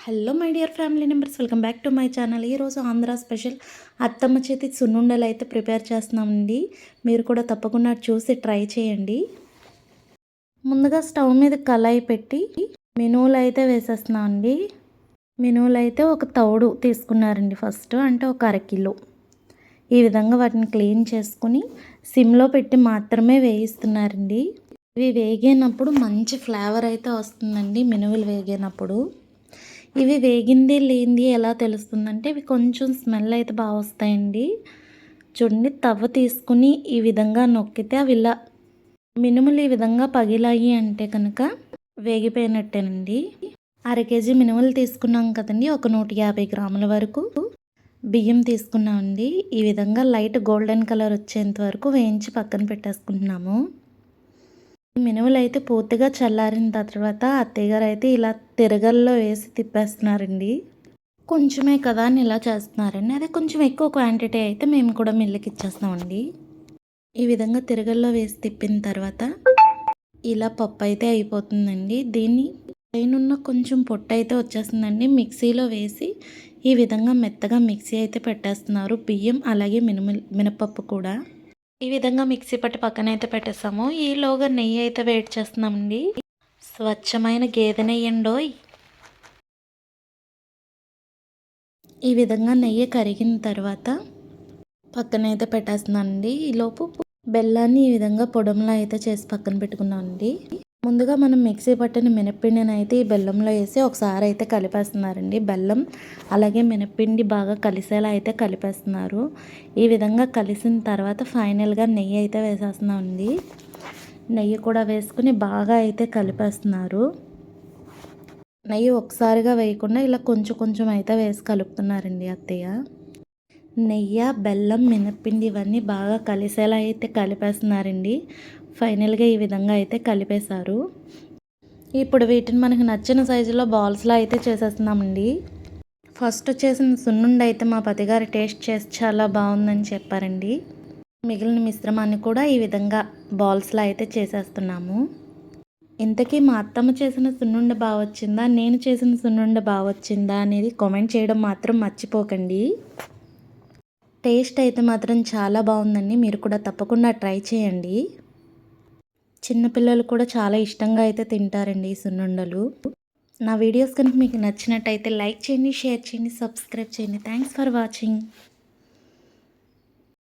Hello my dear family members, welcome back to my channel. ఈరోజు Andhra special అత్తమ్మ చేతి సున్నుండలు అయితే ప్రిపేర్ చేస్తున్నామండి. మీరు కూడా తప్పకుండా చూసి ట్రై చేయండి. ముందుగా స్టవ్ మీద కళాయి పెట్టి మినువులు అయితే వేసేస్తున్నామండి. మినువులు అయితే ఒక తౌడు తీసుకున్నారండి. ఫస్ట్ అంటే ఒక అరకిలో. ఈ విధంగా వాటిని క్లీన్ చేసుకుని సిమ్లో పెట్టి మాత్రమే వేయిస్తున్నారండి. ఇవి వేగినప్పుడు మంచి ఫ్లేవర్ అయితే వస్తుందండి. మినువులు వేగినప్పుడు ఇవి వేగింది లేనిది ఎలా తెలుస్తుందంటే ఇవి కొంచెం స్మెల్ అయితే బాగా వస్తాయండి. చూడండి, తవ్వ తీసుకుని ఈ విధంగా నొక్కితే అవి ఇలా మినుములు ఈ విధంగా పగిలాయి అంటే కనుక వేగిపోయినట్టేనండి. 1/2 కేజీ మినుములు తీసుకున్నాం కదండి. ఒక 150 గ్రాముల వరకు బియ్యం తీసుకున్నామండి. ఈ విధంగా లైట్ గోల్డెన్ కలర్ వచ్చేంత వరకు వేయించి పక్కన పెట్టేసుకుంటున్నాము. మినుములు అయితే పూర్తిగా చల్లారిన తర్వాత అత్తయ్య గారు అయితే ఇలా తిరగల్లో వేసి తిప్పేస్తున్నారండి. కొంచెమే కదా అని ఇలా చేస్తున్నారండి. అదే కొంచెం ఎక్కువ క్వాంటిటీ అయితే మేము కూడా మిల్లుకి ఇచ్చేస్తామండి. ఈ విధంగా తిరగల్లో వేసి తిప్పిన తర్వాత ఇలా పప్పు అయితే అయిపోతుందండి. దీన్ని పైనున్న కొంచెం పొట్టు అయితే వచ్చేస్తుందండి. మిక్సీలో వేసి ఈ విధంగా మెత్తగా మిక్సీ అయితే పెట్టేస్తున్నారు. బియ్యం అలాగే మినపప్పు కూడా ఈ విధంగా మిక్సీ పట్టి పక్కన అయితే పెట్టేస్తాము. ఈలోగా నెయ్యి అయితే వేడి చేస్తున్నామండి. స్వచ్ఛమైన గేదె నెయ్యి అండోయ్. ఈ విధంగా నెయ్యి కరిగిన తర్వాత పక్కన అయితే పెట్టేస్తున్నానండి. ఈలోపు బెల్లాన్ని ఈ విధంగా పొడంలో అయితే చేసి పక్కన పెట్టుకున్నామండి. ముందుగా మనం మిక్సీ పట్టిన మినప్పిండిని అయితే ఈ బెల్లంలో వేసి ఒకసారి అయితే కలిపేస్తున్నారండి. బెల్లం అలాగే మినప్పిండి బాగా కలిసేలా అయితే కలిపేస్తున్నారు. ఈ విధంగా కలిసిన తర్వాత ఫైనల్గా నెయ్యి అయితే వేసేస్తున్నామండి. నెయ్యి కూడా వేసుకుని బాగా అయితే కలిపేస్తున్నారు. నెయ్యి ఒకసారిగా వేయకుండా ఇలా కొంచెం కొంచెం అయితే వేసి కలుపుతున్నారండి అత్తయ్య. నెయ్యి, బెల్లం, మినప్పిండి ఇవన్నీ బాగా కలిసేలా అయితే కలిపేస్తున్నారండి. ఫైనల్గా ఈ విధంగా అయితే కలిపేశారు. ఇప్పుడు వీటిని మనకు నచ్చిన సైజులో బాల్స్లో అయితే చేసేస్తున్నామండి. ఫస్ట్ చేసిన సున్నుండ అయితే మా పతిగారు టేస్ట్ చేసి చాలా బాగుందని చెప్పారండి. మిగిలిన మిశ్రమాన్ని కూడా ఈ విధంగా బాల్స్లో అయితే చేసేస్తున్నాము. ఇంతకీ మా అత్తమ్మ చేసిన సున్నుండ బాగా వచ్చిందా, నేను చేసిన సున్నుండ బాగా వచ్చిందా అనేది కామెంట్ చేయడం మాత్రం మర్చిపోకండి. టేస్ట్ అయితే మాత్రం చాలా బాగుందండి. మీరు కూడా తప్పకుండా ట్రై చేయండి. చిన్నపిల్లలు కూడా చాలా ఇష్టంగా అయితే తింటారండి ఈ సున్నుండలు. నా వీడియోస్ కనుక మీకు నచ్చినట్టయితే లైక్ చేయండి, షేర్ చేయండి, సబ్స్క్రైబ్ చేయండి. Thanks for watching.